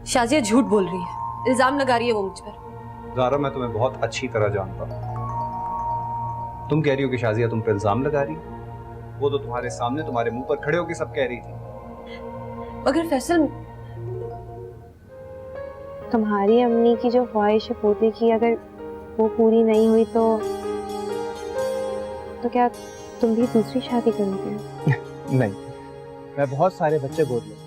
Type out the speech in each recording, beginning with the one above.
शाजिया झूठ बोल रही है, इल्जाम लगा रही है वो मुझ पर। ज़ारा, मैं तुम्हें बहुत अच्छी तरह जानता हूँ। तुम कह रही हो कि शाजिया तुम पर इल्जाम लगा रही है? वो तो तुम्हारे सामने तुम्हारे मुंह पर खड़े होकर सब कह रही थी। मगर फैसल, तुम्हारी अम्मी की जो ख्वाहिश है पोते की, अगर वो पूरी नहीं हुई तो क्या तुम भी दूसरी शादी करोगे? नहीं, मैं बहुत सारे बच्चे गोद लूंगा।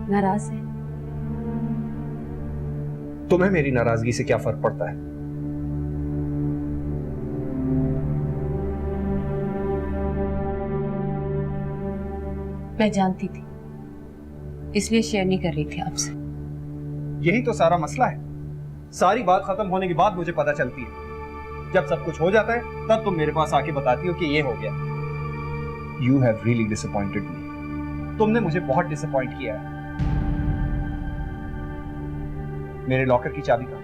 नाराज है? तुम्हें मेरी नाराजगी से क्या फर्क पड़ता है? मैं जानती थी, इसलिए शेयर नहीं कर रही थी आपसे। यही तो सारा मसला है। सारी बात खत्म होने के बाद मुझे पता चलती है। जब सब कुछ हो जाता है तब तुम मेरे पास आके बताती हो कि ये हो गया। यू हैव रियली डिसअपॉइंटेड मी। तुमने मुझे बहुत डिसअपॉइंट किया है। मेरे लॉकर की चाबी कहाँ?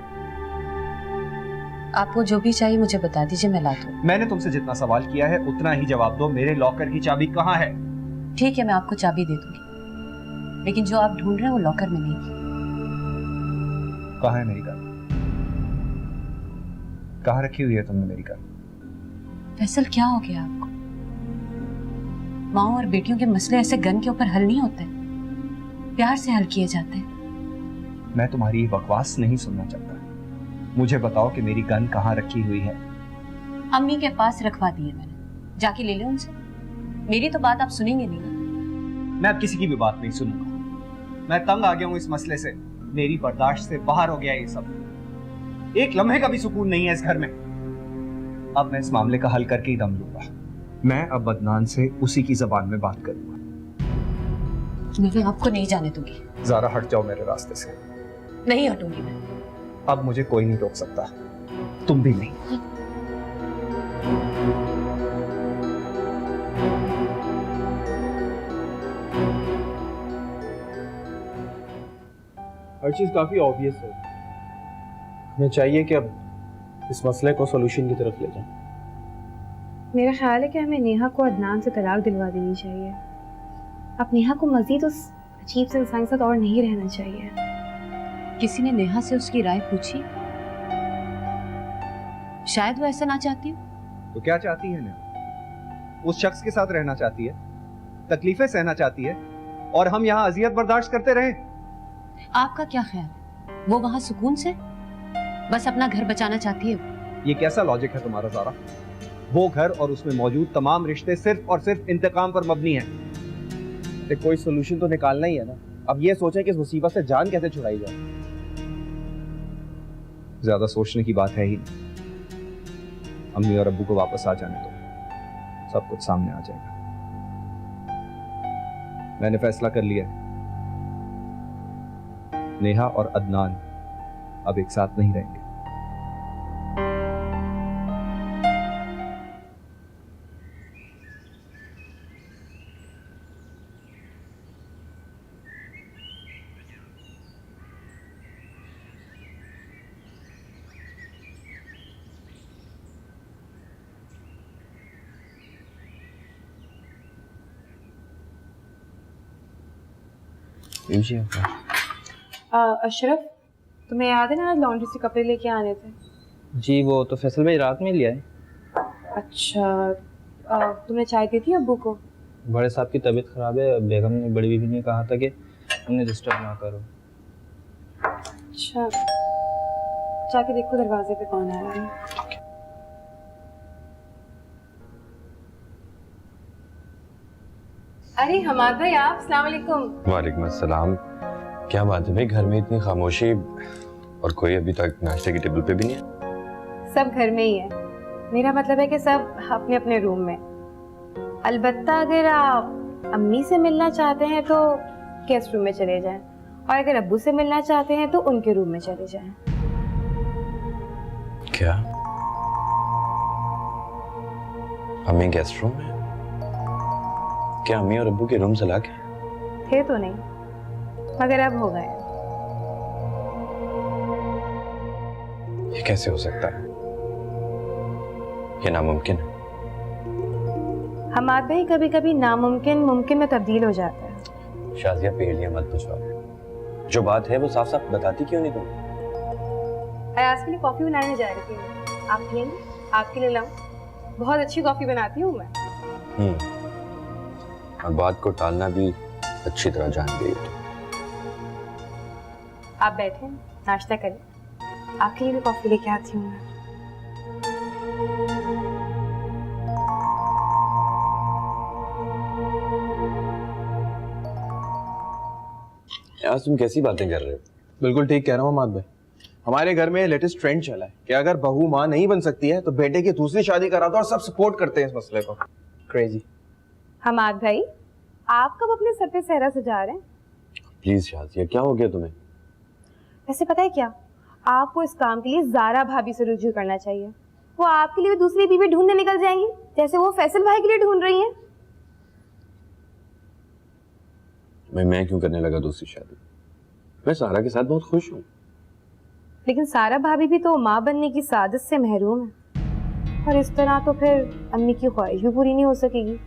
आपको जो भी चाहिए मुझे बता दीजिए, मैं ला दूँ। मैंने तुमसे जितना सवाल किया है उतना ही जवाब दो। मेरे लॉकर की चाबी कहाँ है? ठीक है, मैं आपको चाबी दे दूंगी, लेकिन जो आप ढूंढ रहे हैं वो लॉकर में नहीं। कहाँ है मेरी कार? कहाँ रखी हुई है तुमने मेरी कार? फैसल, क्या हो गया आपको? माँ और बेटियों के मसले ऐसे गन के ऊपर हल नहीं होते, प्यार से हल किए जाते हैं। मैं तुम्हारी ये बकवास नहीं सुनना चाहता। मुझे बताओ कि मेरी गन कहाँ रखी हुई है? अम्मी के पास रखवा दी है मैंने, जाके ले लो उनसे। मेरी तो बात आप सुनेंगे नहीं ना। मैं अब किसी की भी बात नहीं सुनूंगा। मैं तंग आ गया हूं इस मसले से। मेरी बर्दाश्त से बाहर हो गया ये सब। एक लम्हे का भी सुकून नहीं है इस घर में। अब मैं इस मामले का हल करके ही दम लूंगा। मैं अब अदनान से उसी की जबान में बात करूंगा। मैं आपको नहीं जाने दूंगी। ज़ारा, हट जाओ मेरे रास्ते से। नहीं हटूंगी मैं। अब मुझे कोई नहीं रोक सकता, तुम भी नहीं। हर चीज़ काफ़ी ऑब्वियस है। हमें चाहिए कि अब इस मसले को सॉल्यूशन की तरफ ले जाएं। मेरा ख्याल है कि हमें नेहा को अदनान से तलाक दिलवा देनी चाहिए। अब नेहा को मजीद उस अजीब से इंसान के साथ और नहीं रहना चाहिए। किसी ने नेहा से उसकी राय पूछी? शायद वो ऐसा ना चाहती हो। तो क्या चाहती है नेहा? उस शख्स के साथ रहना चाहती है, तकलीफें सहना चाहती है, और हम यहाँ अजियत बर्दाश्त करते रहे। आपका क्या ख्याल? वो वहां सुकून से बस अपना घर बचाना चाहती है। ये कैसा लॉजिक है तुम्हारा ज़ारा? वो घर और उसमें मौजूद तमाम रिश्ते सिर्फ और सिर्फ इंतकाम पर मबनी हैं। कोई सोल्यूशन तो निकालना ही है ना। अब ये सोचें कि इस मुसीबत से जान कैसे छुड़ाई जाए। ज्यादा सोचने की बात है ही नहीं। अम्मी और अब्बू को वापस आ जाने दो, सब कुछ सामने आ जाएगा। मैंने फैसला कर लिया है, नेहा और अदनान अब एक साथ नहीं रहेंगे। अशरफ, तुम्हें याद है ना आज लॉन्ड्री से कपड़े लेके आने थे? जी, वो तो फैसल भाई रात में लिया है। अच्छा, तुमने चाय दी थी अब्बू को? बड़े साहब की तबीयत खराब है। बेगम ने, बड़ी बीबी ने कहा था कि उन्हें डिस्टर्ब ना करो। अच्छा, जाके देखो दरवाजे पे कौन आया है। अरे हमाद भाई, आप, अस्सलाम वालेकुम। वालेकुम अस्सलाम। क्या बात है भाई, घर में इतनी खामोशी और कोई अभी तक नाश्ते की टेबल पे भी नहीं है? सब घर में ही है। मेरा मतलब है कि सब अपने अपने रूम में। अलबत्ता अगर आप अम्मी से मिलना चाहते हैं तो गेस्ट रूम में चले जाएं, और अगर अब्बू से मिलना चाहते हैं तो उनके रूम में चले जाएं। क्या अम्मी गेस्ट रूम में? क्या अम्मी और अब्बू के रूम चला के? थे तो नहीं, मगर अब हो गए। ये कैसे हो सकता है? ये नामुमकिन है। हमाद भाई कभी कभी नामुमकिन मुमकिन में तब्दील हो जाता है। शाजिया पहेलियां मत पूछो, जो बात है वो साफ साफ बताती क्यों नहीं तुम? अयाज के लिए कॉफी बनाने जा रही थी, आप पिएंगे? आपके लिए लाऊं? बहुत अच्छी कॉफी बनाती हूँ मैं। और बात को टालना भी अच्छी तरह जान गई हो। आप बैठे नाश्ता करें, आपके लिए भी कॉफी लेके आती हूँ मैं। यार तुम कैसी बातें कर रहे हो? बिल्कुल ठीक कह रहा हूँ माद भाई। हमारे घर में लेटेस्ट ट्रेंड चला है कि अगर बहू माँ नहीं बन सकती है तो बेटे की दूसरी शादी करा दो, और सब सपोर्ट करते हैं इस मसले को। क्रेजी। हमाद भाई, आप कब अपने सर पे सहरा सजा रहे हैं? प्लीज शाजिया, क्या हो गया तुम्हें? वैसे पता है क्या, आपको इस काम के लिए ज़ारा भाभी से रुजू करना चाहिए। वो आपके लिए भी दूसरी बीवी ढूंढने निकल जाएंगी, जैसे वो फैसल भाई के लिए ढूंढ रही हैं। मैं क्यों करने लगा दूसरी शादी? मैं सारा के साथ बहुत खुश हूँ। लेकिन सारा भाभी भी तो माँ बनने की सादत से महरूम है, और इस तरह तो फिर अम्मी की ख्वाहिश भी पूरी नहीं हो सकेगी।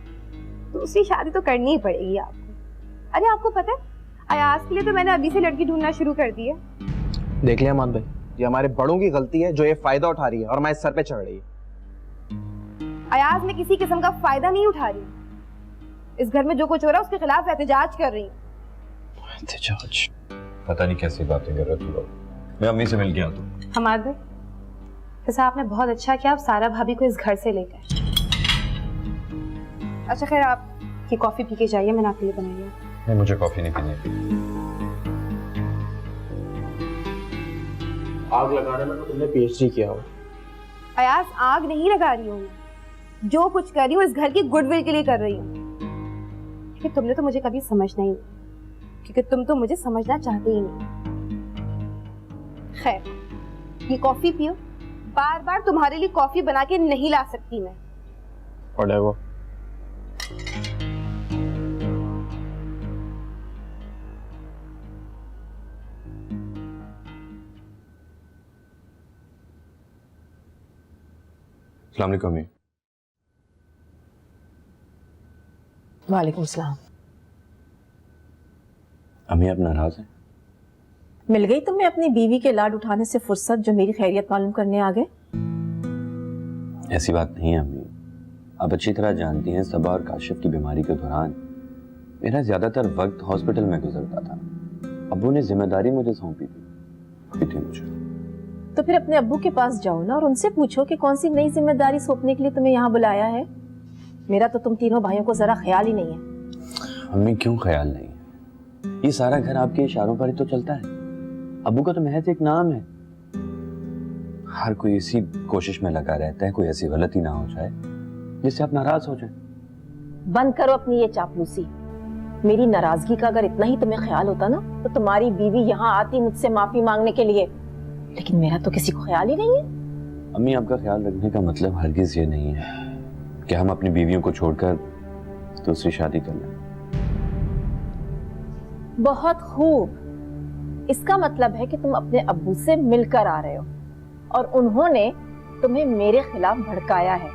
दूसरी शादी तो करनी ही पड़ेगी आपको। अरे आपको पता है, अयाज के लिए तो मैंने अभी से लड़की ढूंढना शुरू कर दी है। देख लिया माद भाई, ये हमारे बड़ों की गलती है जो ये फायदा उठा रही है और हमारे सर पे चढ़ रही है। अयाज में किसी किस्म का फायदा नहीं उठा रही, इस घर में जो कुछ हो रहा है उसके खिलाफ एहतजाज कर रही हूँ। एहतजाज? पता नहीं कैसी बातें कर रहे हो तुम लोग। मैं अम्मी से मिल गया तो। हमाद भाई, वैसे आपने बहुत अच्छा किया, आप सारा भाभी को इस घर से लेकर। अच्छा खैर, आप ये कॉफी पी के जाइए, मैंने आपके लिए बनाई है। नहीं, मुझे कॉफी नहीं पीनी है। आग लगाने में तो तुमने पीएचडी किया हो। अयाज, आग नहीं लगा रही हूँ, जो कुछ कर रही हूँ इस घर की गुडविल के लिए कर रही हूँ। कि तुमने तो मुझे कभी समझना ही नहीं, क्योंकि तुम तो मुझे समझना चाहते ही नहीं। खैर, ये कॉफी पियो, बार बार तुम्हारे लिए कॉफी बना के नहीं ला सकती मैं। और वो अस्सलाम वालेकुम अम्मी। वालेकुम सलाम। अम्मी आप नाराज हैं? मिल गई तुम्हें अपनी बीवी के लाड उठाने से फुर्सत जो मेरी खैरियत मालूम करने आ गए? ऐसी बात नहीं है अम्मी, आप अच्छी तरह जानती हैं सबा और काशिफ की बीमारी के दौरान मेरा ज्यादातर वक्त हॉस्पिटल में गुजरता था। अब्बू ने जिम्मेदारी मुझे सौंपी थी मुझे। तो फिर अपने अब्बू के पास जाओ ना और उनसे पूछो कि कौन सी नई जिम्मेदारी सौंपने के लिए तुम्हें यहाँ बुलाया है। मेरा तो तुम तीनों भाइयों को जरा ख्याल ही नहीं है। अम्मी क्यों ख्याल नहीं है? ये सारा घर आपके इशारों पर ही तो चलता है। अब्बू का तो महज एक नाम है। हर कोई इसी कोशिश में लगा रहता है कोई ऐसी गलती ना हो जाए जिससे आप नाराज हो जाए। बंद करो अपनी ये चापलूसी। मेरी नाराजगी का अगर इतना ही तुम्हें ख्याल होता ना तो तुम्हारी बीवी यहाँ आती मुझसे माफी मांगने के लिए, लेकिन मेरा तो किसी को ख्याल ही नहीं है। अम्मी आपका ख्याल रखने का मतलब हरगिज ये नहीं है कि हम अपनी बीवियों को छोड़कर दूसरी शादी कर लें। बहुत खूब, इसका मतलब है कि तुम अपने अब्बू से मिलकर आ रहे हो और उन्होंने तुम्हें मेरे खिलाफ भड़काया है,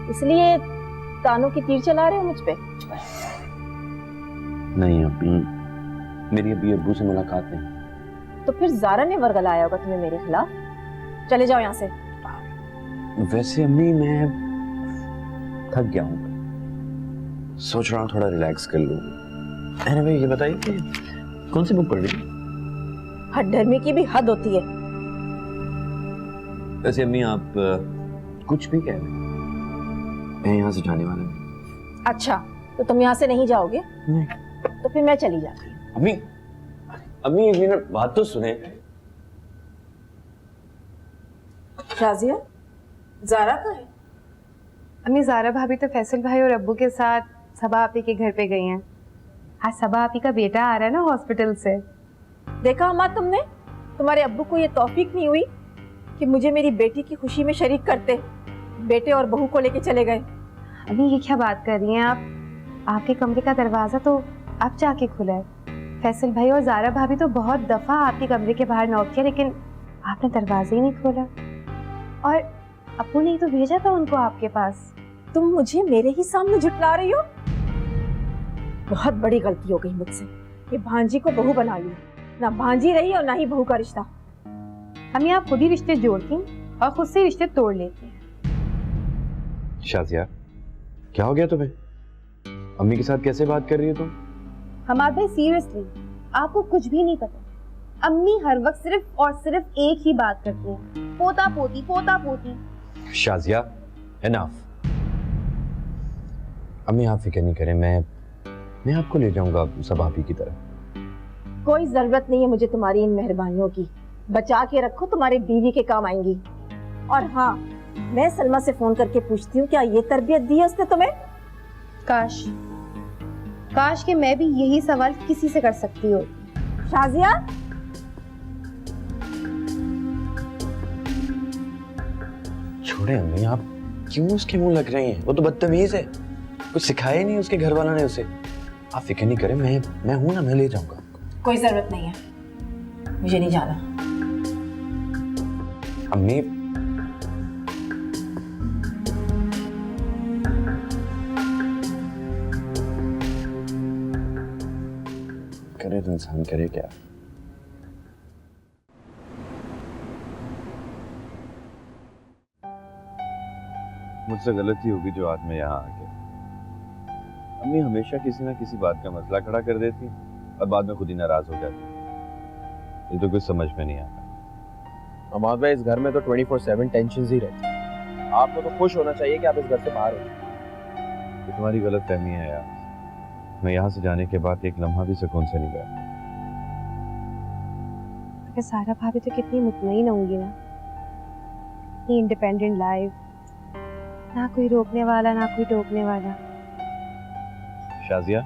इसलिए कानों की तीर चला रहे हो मुझ पे। नहीं अम्मी, मेरी अभी अब्बू से मुलाकात नहीं। तो फिर ज़ारा ने वर्गलाया होगा तुम्हें मेरे खिलाफ। चले जाओ यहाँ से। वैसे अम्मी मैं थक गया हूँ, सोच रहा हूँ थोड़ा रिलैक्स कर लूँ। भाई ये बताइए कि कौन सी बुक पढ़ रही है? हद डरने की भी हद होती है। वैसे अम्मी आप कुछ भी कह रहे हैं, मैं यहाँ से जाने वाला हूँ। अच्छा, तो तुम यहाँ से नहीं जाओगे? नहीं। तो फिर मैं चली जाती हूँ। अम्मी अम्मी एक मिनट बात तो सुने। शाजिया, ज़ारा कहाँ है? अम्मी, ज़ारा भाभी तो फैसल भाई और अब्बू के साथ सबा आपी के घर पे गई हैं। आज सबा आपी का बेटा आ रहा है ना हॉस्पिटल से। देखा अम्मा तुमने, तुम्हारे अब्बू को ये तौफीक नहीं हुई कि मुझे मेरी बेटी की खुशी में शरीक करते। बेटे और बहू को लेके चले गए। अभी ये क्या बात कर रही हैं आप? आपके कमरे का दरवाजा तो अब जाके खुला है। फैसल भाई और ज़ारा भाभी तो बहुत दफा आपके कमरे के बाहर नॉक किया, लेकिन आपने दरवाजा ही नहीं खोला। और अप्पू ने ही तो भेजा था उनको आपके पास। तुम मुझे मेरे ही सामने झुठला रही हो? बहुत बड़ी गलती हो गई मुझसे कि भांजी को बहू बना लिया। ना भांजी रही और ना ही बहू का रिश्ता। अम्मी आप खुद ही रिश्ते जोड़ती और खुद से रिश्ते तोड़ लेती हैं। शाजिया, क्या हो गया तुम्हें? अम्मी के साथ कैसे बात कर रही हो तुम? हमाद भाई सीरियसली आपको कुछ भी नहीं पता। अम्मी हर वक्त सिर्फ और सिर्फ एक ही बात करती हैं, पोता पोती पोता पोती। शाजिया, एनफ। अम्मी आप फिक्र नहीं करें, मैं आपको ले जाऊंगा सब आप ही की तरह। कोई जरूरत नहीं है मुझे तुम्हारी इन मेहरबानियों की। बचा के रखो, तुम्हारी बीवी के काम आएंगी। और हाँ, मैं सलमा से फोन करके पूछती हूँ क्या ये तरबियत दी है उसने तुम्हें? काश कि मैं भी यही सवाल किसी से कर सकती हूँ। शाजिया, छोड़े अम्मी, आप क्यों उसके मुंह लग रही हैं? वो तो बदतमीज है, कुछ सिखाया ही नहीं उसके घर वालों ने उसे। आप फिक्र नहीं करें, मैं हूं ना, मैं ले जाऊंगा। कोई जरूरत नहीं है, मुझे नहीं जाना। अम्मी, करे तो इंसान करे क्या? मुझसे गलती होगी जो आज मैं यहाँ आ गया। अम्मी हमेशा किसी ना किसी बात का मसला खड़ा कर देती और बाद में खुद ही नाराज हो जाती। ये तो कुछ समझ में नहीं आता। हमाद भाई, इस घर में तो 24/7 टेंशन ही रहती है। आपको तो खुश होना चाहिए कि आप इस घर से बाहर हो। ये तुम्हारी गलत फहमी है यार। मैं यहाँ से जाने के बाद एक लम्हा भी सुकून से नहीं गया। सारा भाभी तो कितनी मुतमईन होंगी ना, इतनी इंडिपेंडेंट लाइफ, ना कोई रोकने वाला ना कोई टोकने वाला। शाजिया,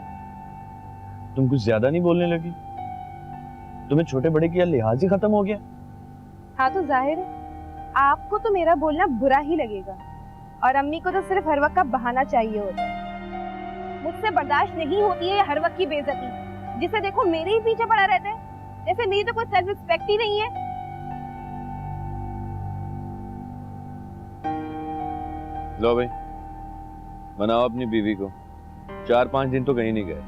तुम कुछ ज्यादा नहीं बोलने लगी? तुम्हें छोटे बड़े की लिहाज ही खत्म हो गया? हाँ तो जाहिर है आपको तो मेरा बोलना बुरा ही लगेगा, और अम्मी को तो सिर्फ हर वक्त का बहाना चाहिए होता है। मुझसे बर्दाश्त नहीं होती है हर वक्त की बेइज्जती, जिसे देखो मेरे ही पीछे पड़ा रहता है, जैसे मेरी तो कोई सेल्फ रिस्पेक्ट ही नहीं है। लो भाई, मनाओ अपनी बीवी को। 4-5 दिन तो कहीं नहीं गए।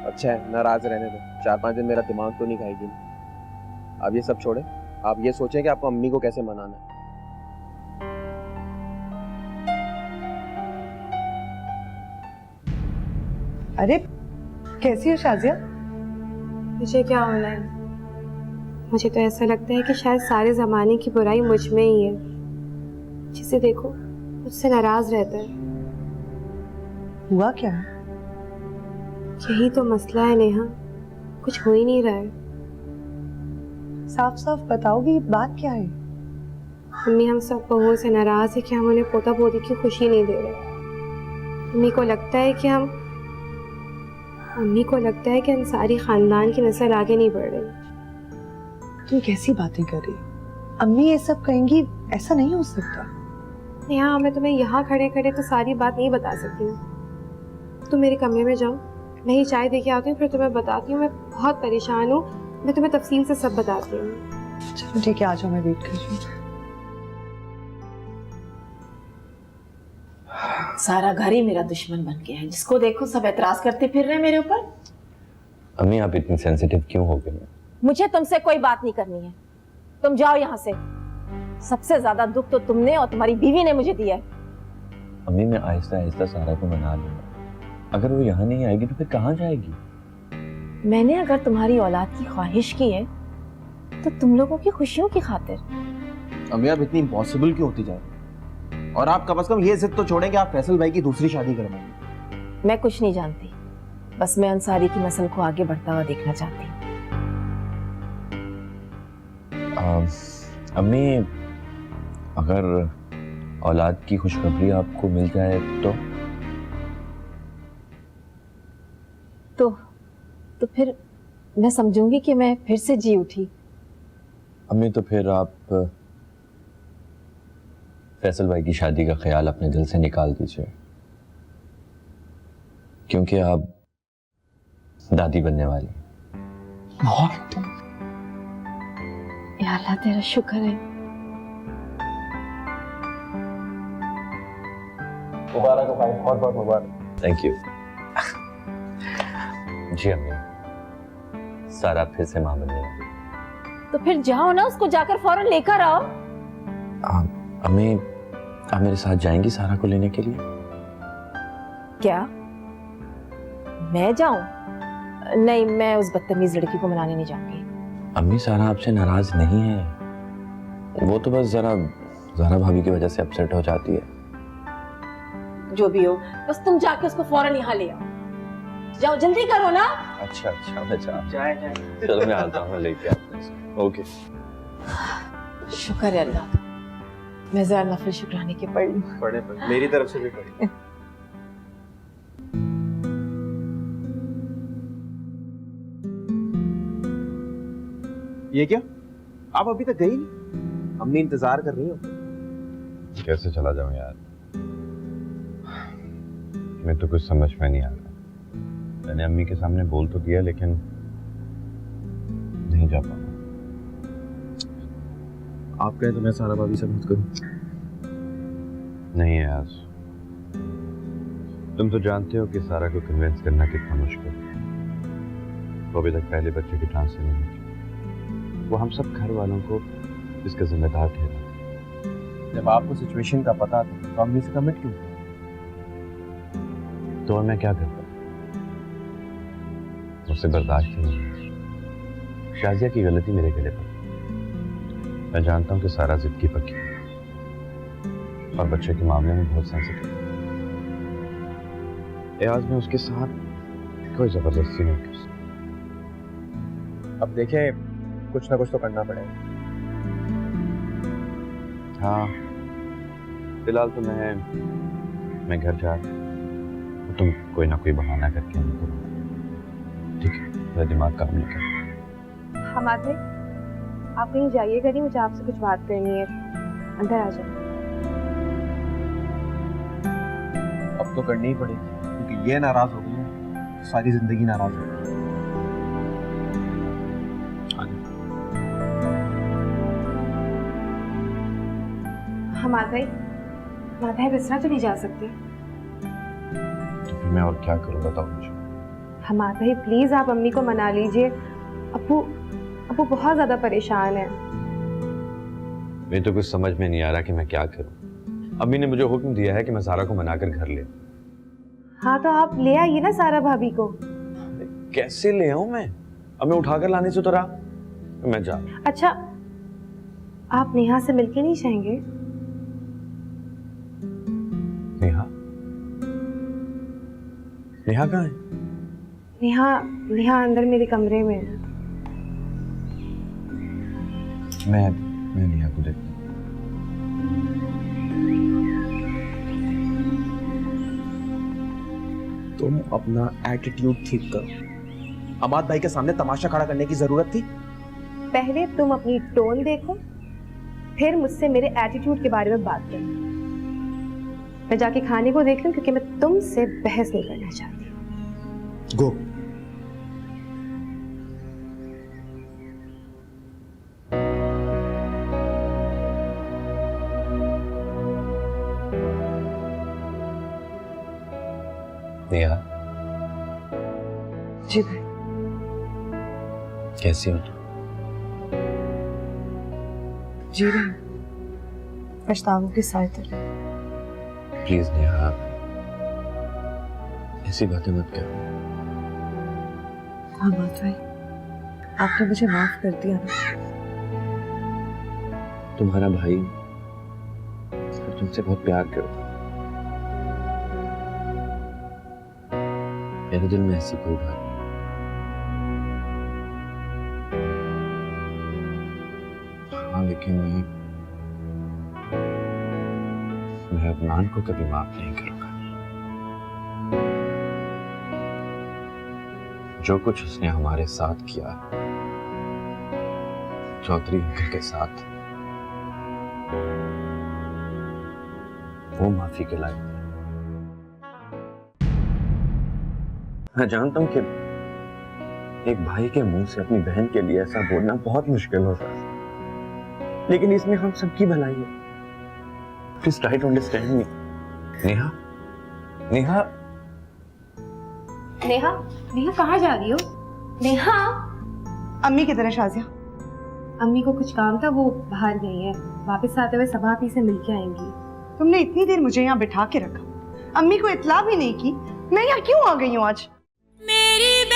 अच्छा है, नाराज रहने दो। 4-5 दिन मेरा दिमाग तो नहीं खाएगी। आप ये सब छोड़े, आप ये सोचें कि आपको अम्मी को कैसे मनाना है। अरे कैसी हो शाजिया? मुझे क्या होना है? मुझे तो ऐसा लगता है कि शायद सारे जमाने की बुराई मुझ में ही है। जिसे देखो मुझसे नाराज रहता है। हुआ क्या है? यही तो मसला है नेहा, कुछ हो ही नहीं रहा है। साफ साफ बताओगी बात क्या है? मम्मी हम सब बहुओं से नाराज है कि हम उन्हें पोता पोती की खुशी नहीं दे रहे। मम्मी को लगता है कि अंसारी खानदान की नस्ल आगे नहीं बढ़ रही। तुम कैसी बातें कर रही? अम्मी ये सब कहेंगी, ऐसा नहीं हो सकता। नेहा, मैं तुम्हें यहाँ खड़े खड़े तो सारी बात नहीं बता सकती हूँ। तुम मेरे कमरे में जाओ, मैं ही चाय देके आती हूँ, फिर तुम्हें बताती हूँ। मैं बहुत परेशान हूँ, मैं तुम्हें तफसील से सब बताती हूँ। चलो ठीक है, आ जाओ, मैं वेट कर रही हूँ। सारा घर ही मेरा दुश्मन बन गया है। जिसको देखो सब एतराज करते फिर रहे हैं मेरे ऊपर। अम्मी, आप इतनी सेंसिटिव क्यों हो गई? मुझे तुमसे कोई बात नहीं करनी है, तुम जाओ यहाँ से। सबसे ज्यादा दुख तो तुमने और तुम्हारी बीवी ने मुझे दिया है। अम्मी, मैं आहिस्ता आहिस्ता सारा को मना लूंगा। अगर वो यहाँ नहीं आएगी तो फिर कहाँ जाएगी? मैंने अगर तुम्हारी औलाद की ख्वाहिश की है तो तुम लोगों की खुशियों की खातिर। अम्मी, आप इतनी इम्पॉसिबल क्यों होती जा रही? और आप कम से कम ये जिद तो छोड़ें कि आप फैसल भाई की दूसरी शादी करवाएंगे। मैं कुछ नहीं जानती, बस मैं अंसारी की नस्ल को आगे बढ़ता हुआ देखना चाहती हूँ। अम्मी, अगर औलाद की खुशखबरी आपको मिल जाए तो फिर मैं समझूंगी कि मैं फिर से जी उठी। अम्मी, तो फिर आप फैसल भाई की शादी का ख्याल अपने दिल से निकाल दीजिए, क्योंकि आप दादी बनने वाली। या अल्लाह, तेरा शुक्र है मुबारक हो भाई, बहुत बहुत मुबारक। Thank you. जी अम्मी, सारा फिर से मां बनने लगी। तो फिर जाओ ना, उसको जाकर फौरन लेकर आओ। अम्मी, आप मेरे साथ जाएंगी सारा को लेने के लिए? क्या मैं जाऊं? नहीं, मैं उस बदतमीज लड़की को मनाने नहीं जाऊंगी। अम्मी, सारा आपसे नाराज नहीं है, वो तो बस जरा ज़हरा भाभी की वजह से अपसेट हो जाती है। जो भी हो, बस तुम जाके उसको फौरन यहाँ ले आओ। जाओ, जल्दी करो ना। अच्छा मैं चलो मैं आता हूँ, मैं लेके आता हूँ। ओके। शुक्र है अल्लाह का, मैं जरा नफल शुक्राने के पढ़ लूं। पढ़े मेरी तरफ से भी पढ़े। ये क्या, आप अभी तक गई नहीं? अम्मी इंतजार कर रही हो। कैसे चला जाऊं यार, मैं तो कुछ समझ में नहीं आ रहा। मैंने अम्मी के सामने बोल तो दिया, लेकिन नहीं जा पाऊंगा। आप कहें तो मैं सारा भाभी से बात करूं। नहीं यार, तुम तो जानते हो कि सारा को कन्विंस करना कितना मुश्किल है। वो अभी तक पहले बच्चे की ट्रांसफर नहीं हुई। वो हम सब घर वालों को इसका जिम्मेदार ठहराते। जब आपको सिचुएशन का पता था तो अम्मी से कमिट क्यों किया? तो और मैं क्या करता, मुझसे बर्दाश्त ही नहीं। शाजिया की गलती मेरे गले पर। मैं जानता हूं कि सारा जिद की पक्की है और बच्चे के मामले में बहुत सेंसिटिव है। आज मैं उसके साथ कोई जबरदस्ती नहीं कर सकता। अब देखें, कुछ ना कुछ तो करना पड़ेगा। हाँ, फिलहाल तो मैं घर जा रहा हूं। तुम कोई ना कोई बहाना करके हमको, ठीक है? मेरा दिमाग काम नहीं कर। हमाद भाई, आप कहीं जाइएगा नहीं, मुझे आपसे कुछ बात करनी है। अंदर आ जाए। अब तो करनी ही पड़ेगी, क्योंकि ये नाराज हो गई है, सारी जिंदगी नाराज हो गई। हमाद भाई बिस्तर तो नहीं जा सकते। तो फिर मैं और क्या करूं, बताओ मुझे। हमाद भाई प्लीज आप अम्मी को मना लीजिए। अप्पू बहुत ज्यादा परेशान है। मुझे तो कुछ समझ में नहीं आ रहा कि मैं क्या करूं। अम्मी ने मुझे हुक्म दिया है कि मैं सारा को मनाकर घर ले। हाँ तो आप ले आइए ना सारा भाभी को। कैसे ले आऊं मैं? अब मैं उठाकर लाने से तो रहा। मैं जा। अच्छा, आप नेहा से मिलके नहीं जाएंगे? नेहा कहाँ है? नेहा अंदर मेरे कमरे में है। मैं नेहा को देखता हूँ। तुम अपना एटीट्यूड ठीक करो। अमाद भाई के सामने तमाशा खड़ा करने की जरूरत थी? पहले तुम अपनी टोन देखो, फिर मुझसे मेरे एटीट्यूड के बारे में बात करो। मैं जाके खाने को देख लूं, क्योंकि मैं तुमसे बहस नहीं करना चाहती। गो। नेहा, जी भाई। कैसी हो तुम? जी रही हूँ, पछतावों की सहायता। प्लीज नेहा, ऐसी बातें मत करो। हाँ बात भाई, आपने मुझे माफ कर दिया ना। तुम्हारा भाई तुमसे बहुत प्यार करता। मेरे दिल में ऐसी कोई बात नहीं। हाँ, लेकिन मैं अदनान को कभी माफ नहीं करूंगा। जो कुछ उसने हमारे साथ किया, चौधरी अंकल के साथ, वो माफी के लायक है। मैं जानता हूं कि एक भाई के मुंह से अपनी बहन के लिए ऐसा बोलना बहुत मुश्किल होता है, लेकिन इसमें हम सबकी भलाई है। Please try to understand me. Neha, Neha, Neha, Neha कहाँ जा रही हो? नेहा, अम्मी की तरह शाजिया। अम्मी को कुछ काम था, वो बाहर गई है। वापस आते हुए सबा आपी से मिलके आएंगी। तुमने इतनी देर मुझे यहाँ बिठा के रखा, अम्मी को इत्ला भी नहीं की। मैं यहाँ क्यों आ गई हूँ आज? मेरी